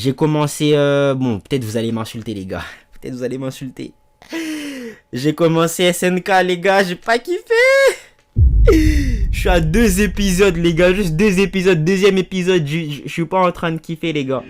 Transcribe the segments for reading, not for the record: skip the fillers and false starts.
J'ai commencé... bon, peut-être vous allez m'insulter, les gars. Peut-être vous allez m'insulter. J'ai commencé SNK, les gars. J'ai pas kiffé. Je suis à 2 épisodes, les gars. Juste 2 épisodes. Deuxième épisode. Je suis pas en train de kiffer, les gars.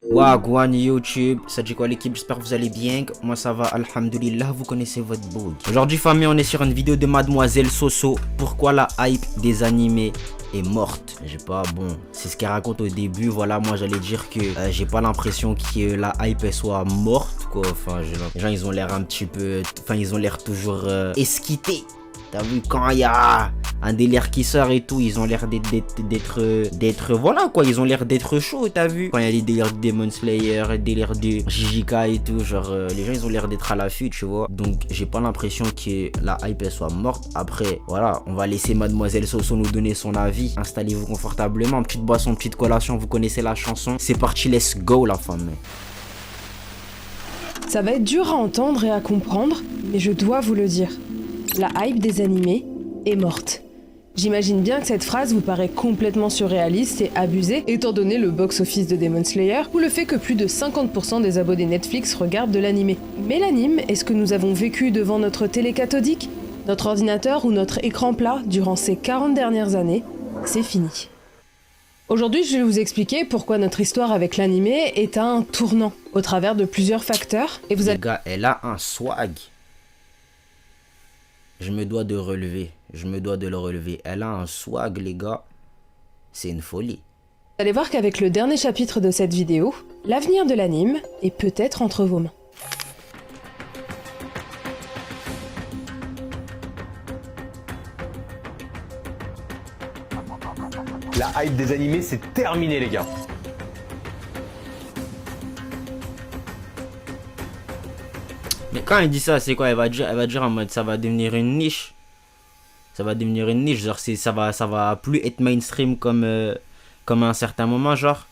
Wagwan YouTube, ça dit quoi l'équipe, j'espère que vous allez bien, moi ça va, alhamdoulilah, vous connaissez votre boy. Aujourd'hui famille, on est sur une vidéo de Mademoiselle Soso, pourquoi la hype des animés est morte. J'ai pas, bon, c'est ce qu'elle raconte au début, voilà, moi j'allais dire que j'ai pas l'impression que la hype elle soit morte, quoi, enfin, les gens ils ont l'air un petit peu, enfin ils ont l'air toujours esquités. T'as vu, quand il y a un délire qui sort et tout, ils ont l'air d'être, voilà quoi, ils ont l'air d'être chauds, t'as vu. Quand il y a les délires de Demon Slayer, les délires de JJK et tout, genre, les gens ils ont l'air d'être à l'affût, tu vois. Donc, j'ai pas l'impression que la hype elle soit morte. Après, voilà, on va laisser Mademoiselle Soso nous donner son avis. Installez-vous confortablement, petite boisson, petite collation, vous connaissez la chanson. C'est parti, let's go la femme. Ça va être dur à entendre et à comprendre, mais je dois vous le dire. La hype des animés est morte. J'imagine bien que cette phrase vous paraît complètement surréaliste et abusée, étant donné le box-office de Demon Slayer, ou le fait que plus de 50% des abonnés Netflix regardent de l'animé. Mais l'anime est ce que nous avons vécu devant notre télé cathodique, notre ordinateur ou notre écran plat durant ces 40 dernières années, c'est fini. Aujourd'hui, je vais vous expliquer pourquoi notre histoire avec l'animé est à un tournant, au travers de plusieurs facteurs, et vous allez... Les gars, elle a un swag. Je me dois de relever. Je me dois de le relever. Elle a un swag, les gars. C'est une folie. Vous allez voir qu'avec le dernier chapitre de cette vidéo, l'avenir de l'anime est peut-être entre vos mains. La hype des animés, c'est terminé, les gars. Mais quand elle dit ça, c'est quoi? Elle va dire en mode ça va devenir une niche. Ça va devenir une niche, genre ça va plus être mainstream comme à un certain moment, genre.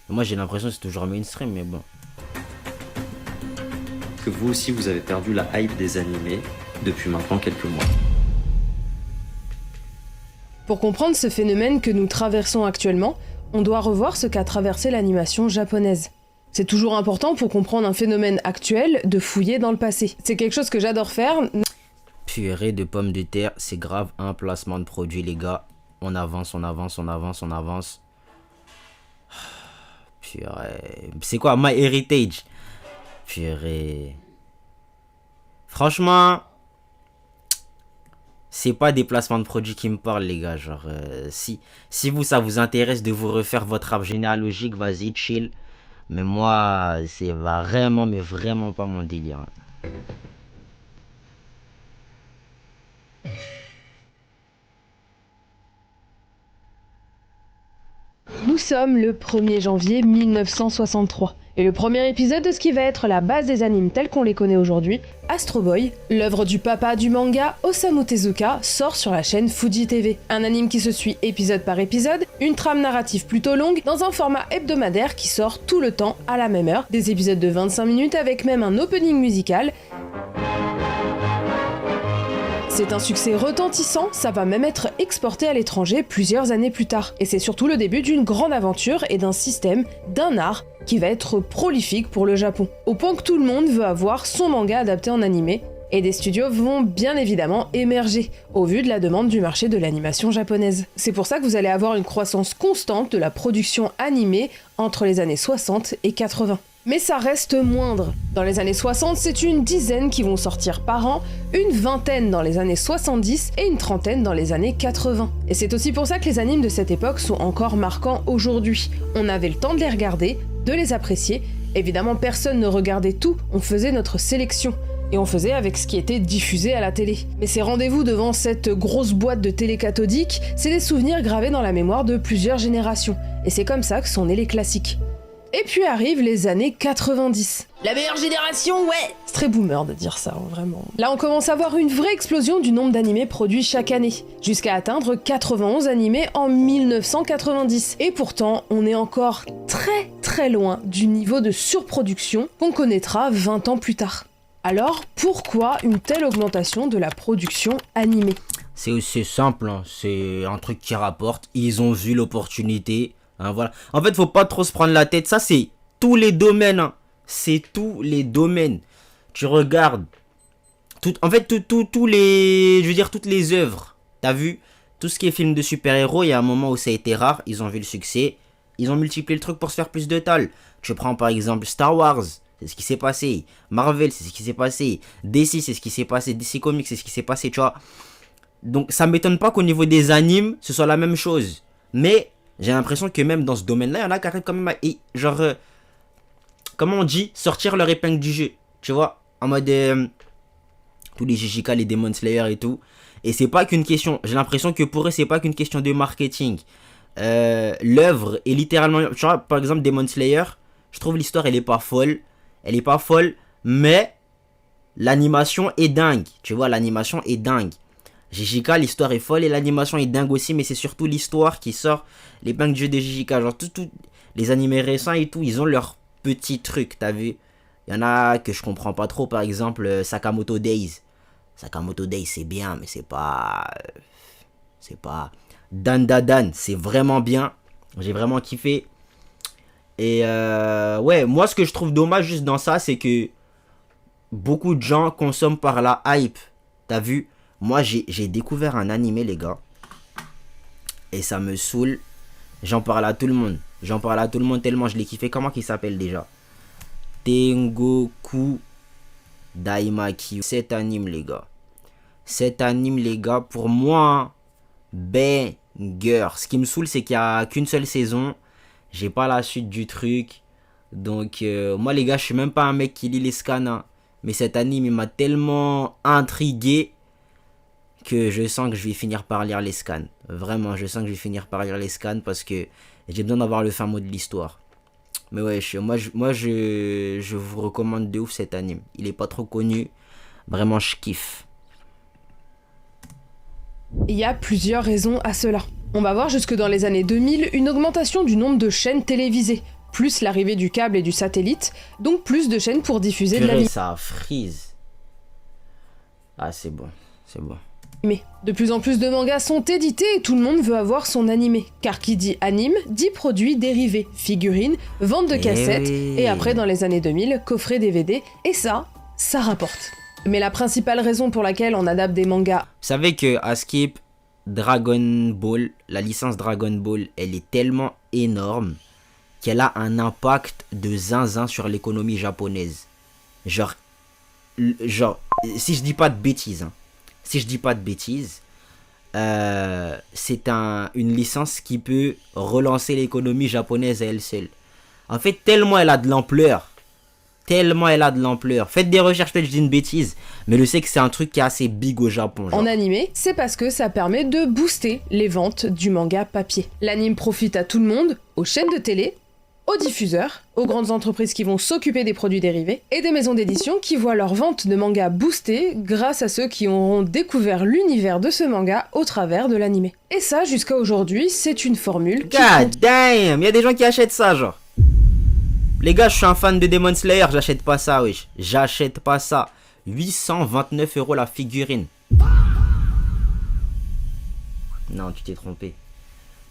Moi j'ai l'impression que c'est toujours mainstream, mais bon. Que vous aussi vous avez perdu la hype des animés depuis maintenant quelques mois. Pour comprendre ce phénomène que nous traversons actuellement, on doit revoir ce qu'a traversé l'animation japonaise. C'est toujours important pour comprendre un phénomène actuel de fouiller dans le passé. C'est quelque chose que j'adore faire. Purée de pommes de terre, c'est grave un placement de produit, les gars. On avance, on avance, on avance, on avance. Purée. C'est quoi, My Heritage? Purée. Franchement, c'est pas des placements de produits qui me parlent, les gars. Genre, si vous, ça vous intéresse de vous refaire votre arbre généalogique, vas-y, chill. Mais moi, c'est vraiment, mais vraiment pas mon délire. Nous sommes le 1er janvier 1963. Et le premier épisode de ce qui va être la base des animes tels qu'on les connaît aujourd'hui, Astro Boy, l'œuvre du papa du manga Osamu Tezuka, sort sur la chaîne Fuji TV. Un anime qui se suit épisode par épisode, une trame narrative plutôt longue, dans un format hebdomadaire qui sort tout le temps à la même heure, des épisodes de 25 minutes avec même un opening musical. C'est un succès retentissant, ça va même être exporté à l'étranger plusieurs années plus tard. Et c'est surtout le début d'une grande aventure et d'un système, d'un art, qui va être prolifique pour le Japon. Au point que tout le monde veut avoir son manga adapté en animé, et des studios vont bien évidemment émerger, au vu de la demande du marché de l'animation japonaise. C'est pour ça que vous allez avoir une croissance constante de la production animée entre les années 60 et 80. Mais ça reste moindre. Dans les années 60, c'est une dizaine qui vont sortir par an, une vingtaine dans les années 70 et une trentaine dans les années 80. Et c'est aussi pour ça que les animes de cette époque sont encore marquants aujourd'hui. On avait le temps de les regarder, de les apprécier. Évidemment, personne ne regardait tout, on faisait notre sélection. Et on faisait avec ce qui était diffusé à la télé. Mais ces rendez-vous devant cette grosse boîte de télé cathodique, c'est des souvenirs gravés dans la mémoire de plusieurs générations. Et c'est comme ça que sont nés les classiques. Et puis arrivent les années 90. La meilleure génération, ouais! C'est très boomer de dire ça, hein, vraiment. Là, on commence à voir une vraie explosion du nombre d'animés produits chaque année, jusqu'à atteindre 91 animés en 1990. Et pourtant, on est encore très loin du niveau de surproduction qu'on connaîtra 20 ans plus tard. Alors, pourquoi une telle augmentation de la production animée? C'est simple, hein. C'est un truc qui rapporte. Ils ont vu l'opportunité. Hein, voilà. En fait, faut pas trop se prendre la tête. Ça, c'est tous les domaines. Hein. C'est tous les domaines. Tu regardes. En fait, tous les. Je veux dire, toutes les œuvres. T'as vu? Tout ce qui est film de super-héros, il y a un moment où ça a été rare. Ils ont vu le succès. Ils ont multiplié le truc pour se faire plus de talles. Tu prends par exemple Star Wars. C'est ce qui s'est passé. Marvel, c'est ce qui s'est passé. DC, c'est ce qui s'est passé. DC Comics, c'est ce qui s'est passé. Tu vois? Donc ça m'étonne pas qu'au niveau des animes, ce soit la même chose. Mais j'ai l'impression que même dans ce domaine-là, il y en a qui arrivent quand même à, genre, comment on dit, sortir leur épingle du jeu. Tu vois, en mode tous les JJK, les Demon Slayer et tout. Et c'est pas qu'une question, j'ai l'impression que pour eux, c'est pas qu'une question de marketing. L'œuvre est littéralement, tu vois, par exemple Demon Slayer, je trouve l'histoire elle est pas folle. Elle est pas folle, mais l'animation est dingue. Tu vois, l'animation est dingue. JJK, l'histoire est folle et l'animation est dingue aussi, mais c'est surtout l'histoire qui sort l'épingle du jeu de JJK. Genre, tout, les animés récents et tout, ils ont leurs petits trucs, t'as vu? Il y en a que je comprends pas trop, par exemple, Sakamoto Days. Sakamoto Days, c'est bien, mais c'est pas. Dan Dan, c'est vraiment bien. J'ai vraiment kiffé. Et ouais, moi, ce que je trouve dommage juste dans ça, c'est que beaucoup de gens consomment par la hype, t'as vu? Moi, j'ai découvert un animé, les gars. Et ça me saoule. J'en parle à tout le monde. J'en parle à tout le monde tellement je l'ai kiffé. Comment il s'appelle déjà? Tengoku Daimaki. Cet anime, les gars. Cet anime, les gars, pour moi, banger. Ce qui me saoule, c'est qu'il n'y a qu'une seule saison. J'ai pas la suite du truc. Donc, moi, les gars, je suis même pas un mec qui lit les scans. Hein. Mais cet anime, il m'a tellement intrigué que je sens que je vais finir par lire les scans. Vraiment, je sens que je vais finir par lire les scans parce que j'ai besoin d'avoir le fin mot de l'histoire. Mais ouais, moi, je vous recommande de ouf cet anime. Il est pas trop connu. Vraiment, je kiffe. Il y a plusieurs raisons à cela. On va voir jusque dans les années 2000 une augmentation du nombre de chaînes télévisées, plus l'arrivée du câble et du satellite, donc plus de chaînes pour diffuser de l'anime. Ça freeze. Ah, c'est bon, c'est bon. Mais de plus en plus de mangas sont édités et tout le monde veut avoir son animé. Car qui dit anime, dit produits dérivés, figurines, vente de cassettes, et après dans les années 2000, coffrets DVD, et ça rapporte. Mais la principale raison pour laquelle on adapte des mangas... Vous savez que à Skip, Dragon Ball, la licence Dragon Ball, elle est tellement énorme qu'elle a un impact de zinzin sur l'économie japonaise. Genre, si je dis pas de bêtises, c'est une licence qui peut relancer l'économie japonaise à elle seule. En fait, tellement elle a de l'ampleur. Faites des recherches, peut-être je dis une bêtise, mais je sais que c'est un truc qui est assez big au Japon. Genre. En animé, c'est parce que ça permet de booster les ventes du manga papier. L'anime profite à tout le monde, aux chaînes de télé, aux diffuseurs, aux grandes entreprises qui vont s'occuper des produits dérivés, et des maisons d'édition qui voient leur vente de manga boostée grâce à ceux qui auront découvert l'univers de ce manga au travers de l'animé. Et ça, jusqu'à aujourd'hui, c'est une formule qui... God damn, il y a des gens qui achètent ça, genre. Les gars, je suis un fan de Demon Slayer, j'achète pas ça, wesh. J'achète pas ça. 829 € la figurine. Non, tu t'es trompé.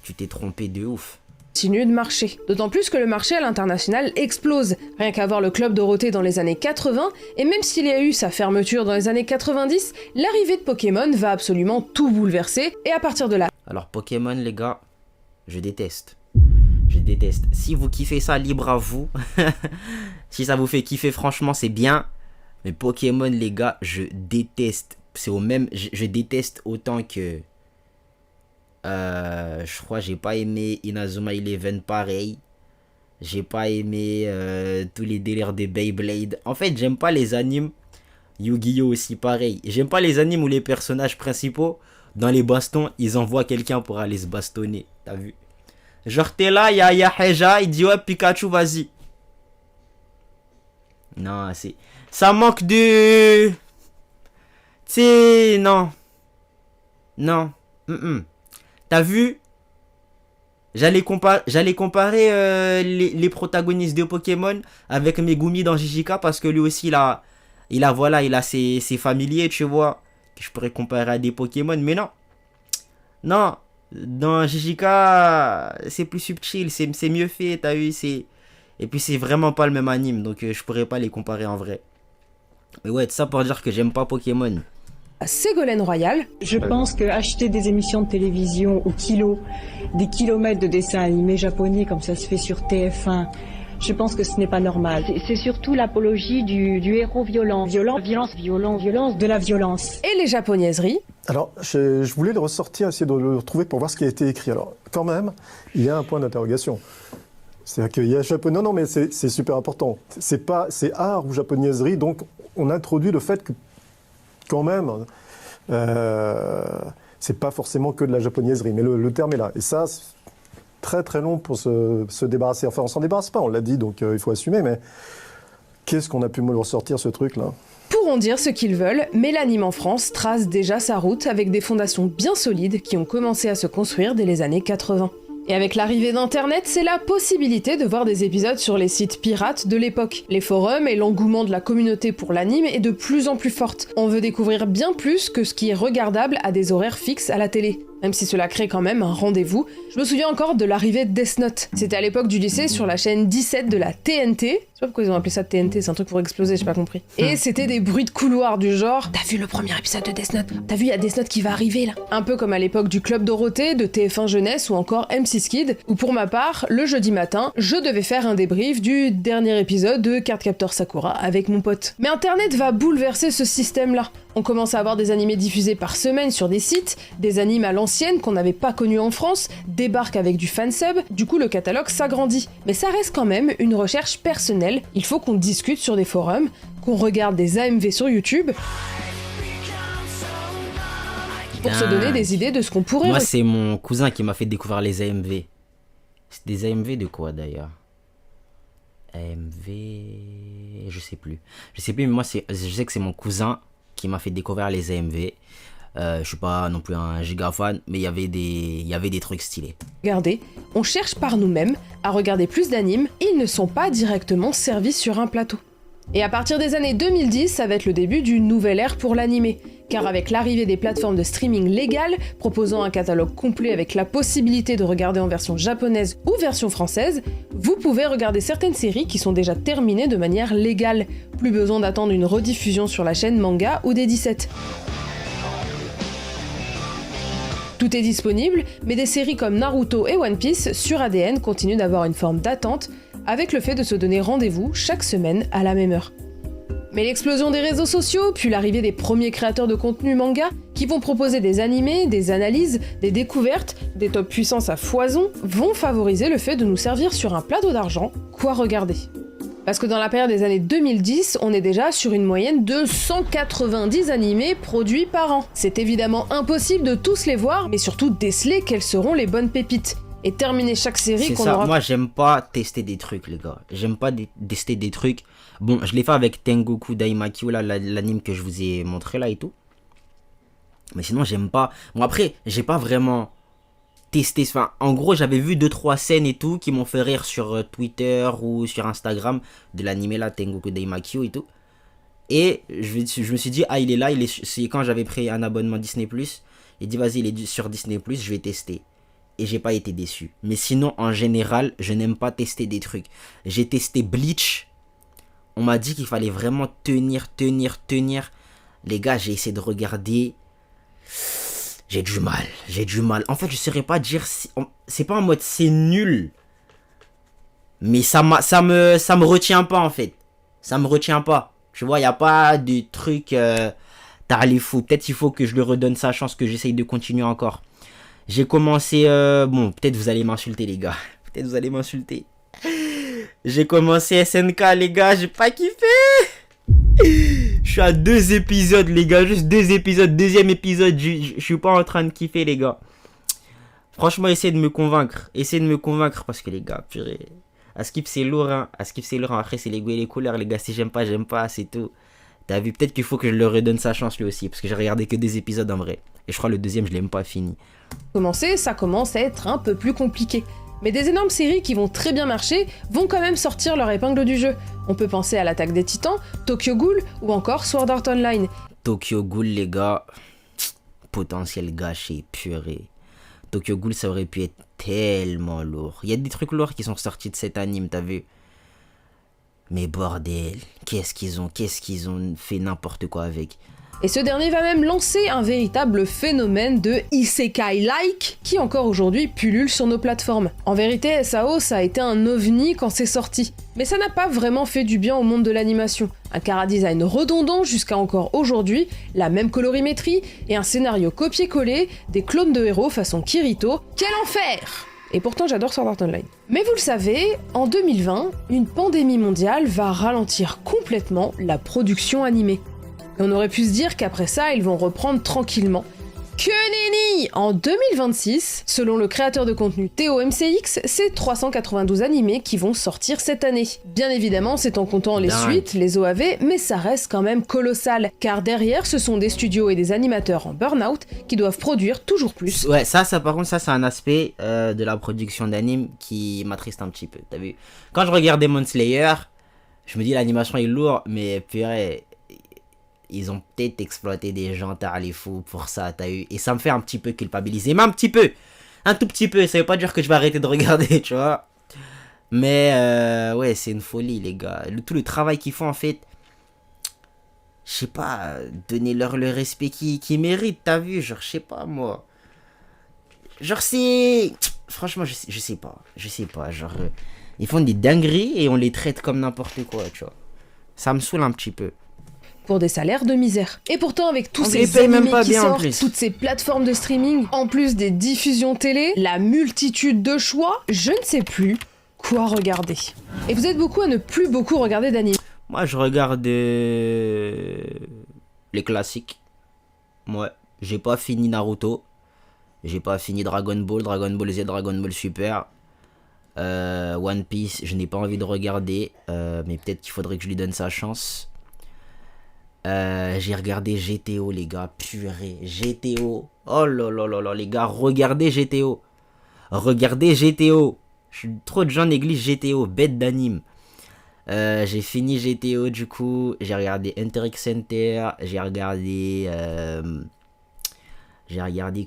Tu t'es trompé de ouf. Continue de marcher. D'autant plus que le marché à l'international explose. Rien qu'à voir le Club Dorothée dans les années 80, et même s'il y a eu sa fermeture dans les années 90, l'arrivée de Pokémon va absolument tout bouleverser, et à partir de là... Alors Pokémon, les gars, je déteste. Je déteste. Si vous kiffez ça, libre à vous. Si ça vous fait kiffer, franchement, c'est bien. Mais Pokémon, les gars, je déteste. C'est au même... Je déteste autant que... je crois j'ai pas aimé Inazuma Eleven pareil. J'ai pas aimé tous les délires des Beyblade. En fait, j'aime pas les animes Yu-Gi-Oh aussi pareil. J'aime pas les animes où les personnages principaux, dans les bastons, ils envoient quelqu'un pour aller se bastonner. T'as vu? Genre t'es là, y'a Heja, il dit ouais Pikachu vas-y. Non, c'est... Ça manque de... Tu sais, non. Non. T'as vu? J'allais comparer les protagonistes de Pokémon avec Megumi dans JJK parce que lui aussi il a il a ses familiers, tu vois, que je pourrais comparer à des Pokémon, mais non. Non, dans JJK, c'est plus subtil, c'est mieux fait, t'as vu, et puis c'est vraiment pas le même anime, donc je pourrais pas les comparer en vrai. Mais ouais, ça pour dire que j'aime pas Pokémon. Ségolène Royal. Je pense que acheter des émissions de télévision au kilo, des kilomètres de dessins animés japonais comme ça se fait sur TF1, je pense que ce n'est pas normal. C'est surtout l'apologie du héros violent. Violence, De la violence. Et les japonaiseries. Alors, je voulais le ressortir, essayer de le retrouver pour voir ce qui a été écrit. Alors, quand même, il y a un point d'interrogation. C'est-à-dire qu'il y a japonais. Non, mais c'est super important. C'est art ou japonaiserie, donc on introduit le fait que, quand même, c'est pas forcément que de la japonaiserie, mais le terme est là. Et ça, c'est très très long pour se débarrasser. Enfin, on s'en débarrasse pas, on l'a dit, donc il faut assumer, mais qu'est-ce qu'on a pu me ressortir, ce truc-là ? Pourront dire ce qu'ils veulent, mais l'anime en France trace déjà sa route avec des fondations bien solides qui ont commencé à se construire dès les années 80. Et avec l'arrivée d'Internet, c'est la possibilité de voir des épisodes sur les sites pirates de l'époque. Les forums et l'engouement de la communauté pour l'anime est de plus en plus forte. On veut découvrir bien plus que ce qui est regardable à des horaires fixes à la télé. Même si cela crée quand même un rendez-vous. Je me souviens encore de l'arrivée de Death Note. C'était à l'époque du lycée sur la chaîne 17 de la TNT. Je sais pas pourquoi ils ont appelé ça TNT, c'est un truc pour exploser, j'ai pas compris. Et c'était des bruits de couloir du genre « T'as vu le premier épisode de Death Note ? T'as vu, il y a Death Note qui va arriver là ?» Un peu comme à l'époque du Club Dorothée, de TF1 Jeunesse ou encore M6 Kid, où pour ma part, le jeudi matin, je devais faire un débrief du dernier épisode de Cardcaptor Sakura avec mon pote. Mais Internet va bouleverser ce système-là. On commence à avoir des animés diffusés par semaine sur des sites, des animes à l'ancienne qu'on n'avait pas connus en France, débarquent avec du fansub, du coup le catalogue s'agrandit. Mais ça reste quand même une recherche personnelle, il faut qu'on discute sur des forums, qu'on regarde des AMV sur YouTube, pour se donner des idées de ce qu'on pourrait... Moi c'est mon cousin qui m'a fait découvrir les AMV. C'est des AMV de quoi d'ailleurs ? AMV... Je sais plus, mais moi je sais que c'est mon cousin qui m'a fait découvrir les AMV. Je suis pas non plus un giga fan, mais il y avait des trucs stylés. Regardez, on cherche par nous-mêmes à regarder plus d'animes, ils ne sont pas directement servis sur un plateau. Et à partir des années 2010, ça va être le début d'une nouvelle ère pour l'animé, car avec l'arrivée des plateformes de streaming légales, proposant un catalogue complet avec la possibilité de regarder en version japonaise ou version française, vous pouvez regarder certaines séries qui sont déjà terminées de manière légale, plus besoin d'attendre une rediffusion sur la chaîne Manga ou des 17. Tout est disponible, mais des séries comme Naruto et One Piece sur ADN continuent d'avoir une forme d'attente, avec le fait de se donner rendez-vous chaque semaine à la même heure. Mais l'explosion des réseaux sociaux, puis l'arrivée des premiers créateurs de contenu manga, qui vont proposer des animés, des analyses, des découvertes, des top puissances à foison, vont favoriser le fait de nous servir sur un plateau d'argent quoi regarder. Parce que dans la période des années 2010, on est déjà sur une moyenne de 190 animés produits par an. C'est évidemment impossible de tous les voir, mais surtout déceler quelles seront les bonnes pépites. Et terminer chaque série qu'on aura... Moi j'aime pas tester des trucs les gars. J'aime pas tester des trucs. Bon, je l'ai fait avec Tengoku Daimakyo, là, l'anime que je vous ai montré là et tout. Mais sinon j'aime pas... Bon après, j'ai pas vraiment testé... Enfin, en gros j'avais vu 2-3 scènes et tout qui m'ont fait rire sur Twitter ou sur Instagram de l'anime là, Tengoku Daimakyo et tout. Et je me suis dit, ah il est là, c'est quand j'avais pris un abonnement Disney+. Il dit vas-y il est sur Disney+, je vais tester. Et j'ai pas été déçu. Mais sinon, en général, je n'aime pas tester des trucs. J'ai testé Bleach. On m'a dit qu'il fallait vraiment tenir. Les gars, j'ai essayé de regarder. J'ai du mal. En fait, je saurais pas dire si... C'est pas en mode c'est nul. Mais ça me retient pas, en fait. Ça me retient pas. Tu vois, il n'y a pas de truc... T'as les fous. Peut-être il faut que je lui redonne sa chance, que j'essaye de continuer encore. J'ai commencé... Bon, peut-être vous allez m'insulter, les gars. Peut-être vous allez m'insulter. J'ai commencé SNK, les gars. J'ai pas kiffé. Je suis à 2 épisodes, les gars. Juste 2 épisodes. Deuxième épisode. Je suis pas en train de kiffer, les gars. Franchement, essayez de me convaincre. Parce que, les gars, purée. Askip, c'est lourd, hein. Après, c'est les goûts et les couleurs, les gars. Si j'aime pas, c'est tout. T'as vu, peut-être qu'il faut que je leur redonne sa chance, lui aussi. Parce que j'ai regardé que 2 épisodes, en vrai. Et je crois le deuxième, je l'ai même pas fini. Ça commence à être un peu plus compliqué. Mais des énormes séries qui vont très bien marcher vont quand même sortir leur épingle du jeu. On peut penser à l'Attaque des Titans, Tokyo Ghoul ou encore Sword Art Online. Tokyo Ghoul, les gars, potentiel gâché, purée. Tokyo Ghoul, ça aurait pu être tellement lourd. Il y a des trucs lourds qui sont sortis de cet anime, t'as vu? Mais bordel, qu'est-ce qu'ils ont fait n'importe quoi avec. Et ce dernier va même lancer un véritable phénomène de isekai-like qui encore aujourd'hui pullule sur nos plateformes. En vérité, SAO, ça a été un ovni quand c'est sorti. Mais ça n'a pas vraiment fait du bien au monde de l'animation. Un chara-design redondant jusqu'à encore aujourd'hui, la même colorimétrie et un scénario copié-collé, des clones de héros façon Kirito. Quel enfer! Et pourtant j'adore Sword Art Online. Mais vous le savez, en 2020, une pandémie mondiale va ralentir complètement la production animée. Et on aurait pu se dire qu'après ça, ils vont reprendre tranquillement. Que nenni! En 2026, selon le créateur de contenu TOMCX, c'est 392 animés qui vont sortir cette année. Bien évidemment, c'est en comptant les suites, les OAV, mais ça reste quand même colossal, car derrière, ce sont des studios et des animateurs en burn-out qui doivent produire toujours plus. Ouais, ça par contre, ça c'est un aspect de la production d'anime qui m'attriste un petit peu, t'as vu? Quand je regarde Demon Slayer, je me dis l'animation est lourde, mais purée... Ils ont peut-être exploité des gens tard les fous pour ça, t'as eu. Et ça me fait un petit peu culpabiliser. Mais un petit peu. Un tout petit peu. Ça veut pas dire que je vais arrêter de regarder, tu vois. Mais ouais, c'est une folie, les gars. Tout le travail qu'ils font, en fait. Je sais pas. Donnez-leur le respect qu'ils méritent, t'as vu. Genre, je sais pas, moi. Genre, c'est... Franchement, je sais pas. Je sais pas. Genre, ils font des dingueries et on les traite comme n'importe quoi, tu vois. Ça me saoule un petit peu. Pour des salaires de misère. Et pourtant, avec tous On ces les paye même animés pas qui bien en sortent, plus. toutes ces plateformes de streaming, en plus des diffusions télé, la multitude de choix, je ne sais plus quoi regarder. Et vous êtes beaucoup à ne plus beaucoup regarder d'anime. Moi, je regarde les classiques. Ouais, j'ai pas fini Naruto. J'ai pas fini Dragon Ball Z, Dragon Ball Super. One Piece, je n'ai pas envie de regarder. Mais peut-être qu'il faudrait que je lui donne sa chance. J'ai regardé GTO, les gars. Purée, GTO. Oh là là là là, les gars, regardez GTO. Regardez GTO. Trop de gens négligent GTO, bête d'anime. J'ai fini GTO du coup. J'ai regardé Hunter x Hunter. J'ai regardé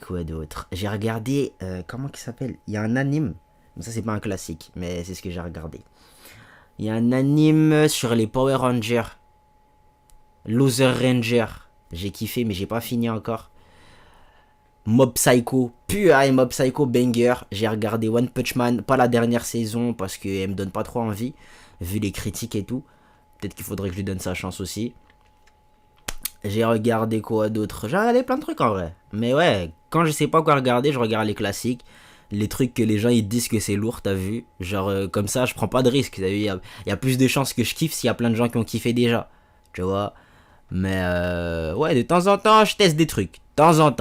quoi d'autre? J'ai regardé comment il s'appelle? Il y a un anime. Ça c'est pas un classique, mais c'est ce que j'ai regardé. Il y a un anime sur les Power Rangers. Loser Ranger. J'ai kiffé mais j'ai pas fini encore. Mob Psycho, pur Mob Psycho banger. J'ai regardé One Punch Man, pas la dernière saison parce qu'elle me donne pas trop envie, vu les critiques et tout. Peut-être qu'il faudrait que je lui donne sa chance aussi. J'ai regardé quoi d'autre? J'ai regardé plein de trucs en vrai. Mais ouais, quand je sais pas quoi regarder, je regarde les classiques. Les trucs que les gens ils disent que c'est lourd, t'as vu? Genre comme ça, je prends pas de risque. Il y a plus de chances que je kiffe s'il y a plein de gens qui ont kiffé déjà. Tu vois? Mais ouais, de temps en temps, je teste des trucs. De temps en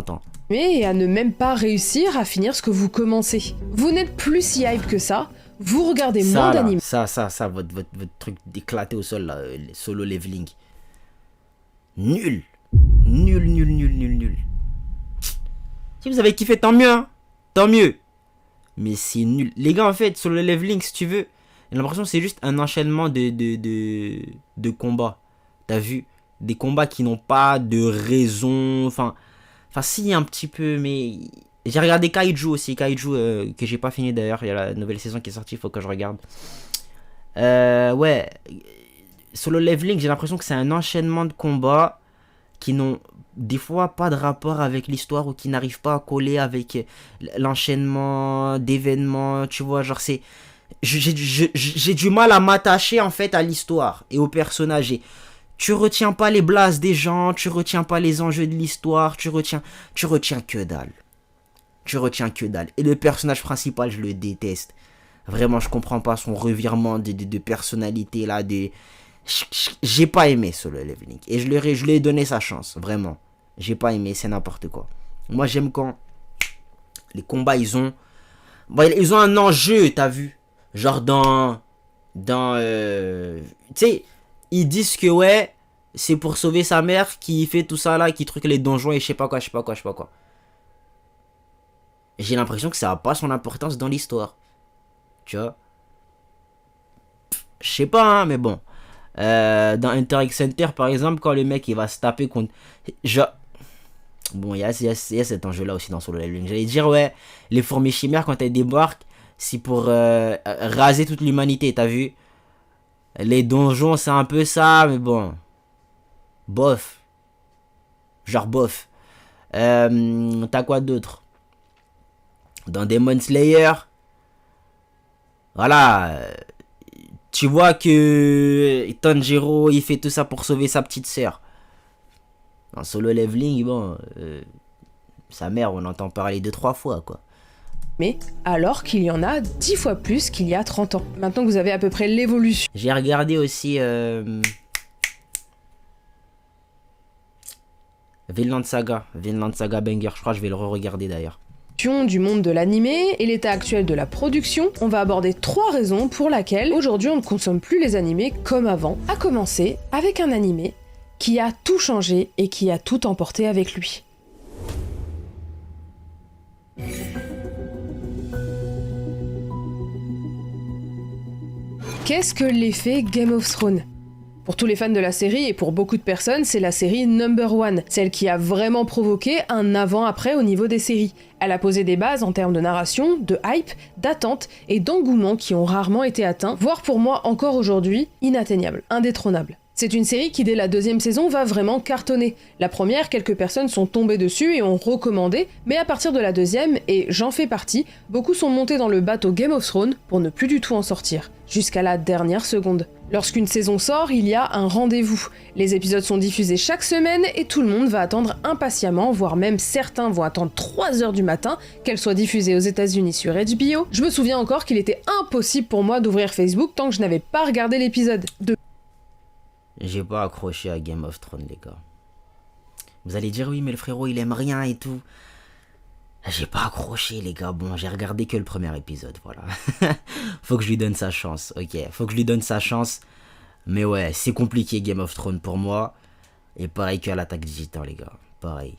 temps. Mais à ne même pas réussir à finir ce que vous commencez. Vous n'êtes plus si hype que ça, vous regardez moins d'anime. Ça, votre truc éclaté au sol là, solo leveling. Nul. Si vous avez kiffé, tant mieux, hein. Tant mieux. Mais c'est nul. Les gars, en fait, solo leveling, si tu veux, j'ai l'impression que c'est juste un enchaînement de combats. T'as vu? Des combats qui n'ont pas de raison. Enfin, si, un petit peu, mais... J'ai regardé Kaiju aussi. Kaiju, que j'ai pas fini d'ailleurs. Il y a la nouvelle saison qui est sortie, il faut que je regarde. Ouais. Solo leveling, j'ai l'impression que c'est un enchaînement de combats qui n'ont des fois pas de rapport avec l'histoire ou qui n'arrivent pas à coller avec l'enchaînement d'événements. Tu vois, genre c'est... J'ai du mal à m'attacher en fait à l'histoire et aux personnages. Tu retiens pas les blases des gens, tu retiens pas les enjeux de l'histoire, tu retiens que dalle. Et le personnage principal, je le déteste. Vraiment, je comprends pas son revirement de personnalité là. J'ai pas aimé Solo Leveling. Et je lui ai donné sa chance, vraiment. J'ai pas aimé, c'est n'importe quoi. Moi, j'aime quand les combats, ils ont un enjeu, t'as vu? Genre tu sais, ils disent que ouais, c'est pour sauver sa mère qui fait tout ça là, qui truque les donjons et je sais pas quoi. j'ai l'impression que ça n'a pas son importance dans l'histoire. Tu vois? Je sais pas, hein, mais bon. Dans Hunter x Hunter, par exemple, quand le mec il va se taper contre. Bon, il y a cet enjeu-là aussi dans Solo Leveling. J'allais dire, ouais, les fourmis chimères, quand elles débarquent, c'est pour raser toute l'humanité, t'as vu? Les donjons, c'est un peu ça, mais bon. Bof. Genre bof. T'as quoi d'autre? Dans Demon Slayer, voilà. Tu vois que Tanjiro, il fait tout ça pour sauver sa petite sœur. Dans Solo Leveling, bon, sa mère, on entend parler 2-3 fois, quoi. Mais alors qu'il y en a 10 fois plus qu'il y a 30 ans. Maintenant que vous avez à peu près l'évolution J'ai regardé aussi Vinland Saga Banger, je crois que je vais le re-regarder d'ailleurs. du monde de l'animé et l'état actuel de la production, on va aborder 3 raisons pour lesquelles aujourd'hui on ne consomme plus les animés comme avant, à commencer avec un animé qui a tout changé et qui a tout emporté avec lui. Qu'est-ce que l'effet Game of Thrones ? Pour tous les fans de la série et pour beaucoup de personnes, c'est la série #1, celle qui a vraiment provoqué un avant-après au niveau des séries. Elle a posé des bases en termes de narration, de hype, d'attente et d'engouement qui ont rarement été atteints, voire pour moi encore aujourd'hui, inatteignables, indétrônables. C'est une série qui dès la 2e saison va vraiment cartonner. La première, quelques personnes sont tombées dessus et ont recommandé, mais à partir de la 2e, et j'en fais partie, beaucoup sont montés dans le bateau Game of Thrones pour ne plus du tout en sortir, jusqu'à la dernière seconde. Lorsqu'une saison sort, il y a un rendez-vous. Les épisodes sont diffusés chaque semaine et tout le monde va attendre impatiemment, voire même certains vont attendre 3h du matin qu'elle soit diffusée aux États-Unis sur HBO. Je me souviens encore qu'il était impossible pour moi d'ouvrir Facebook tant que je n'avais pas regardé l'épisode. J'ai pas accroché à Game of Thrones, les gars. Vous allez dire oui, mais le frérot il aime rien et tout. J'ai pas accroché, les gars. Bon, j'ai regardé que le premier épisode, voilà. Faut que je lui donne sa chance, ok. Faut que je lui donne sa chance. Mais ouais, c'est compliqué Game of Thrones pour moi. Et pareil qu'à l'Attaque des Titans, les gars. Pareil.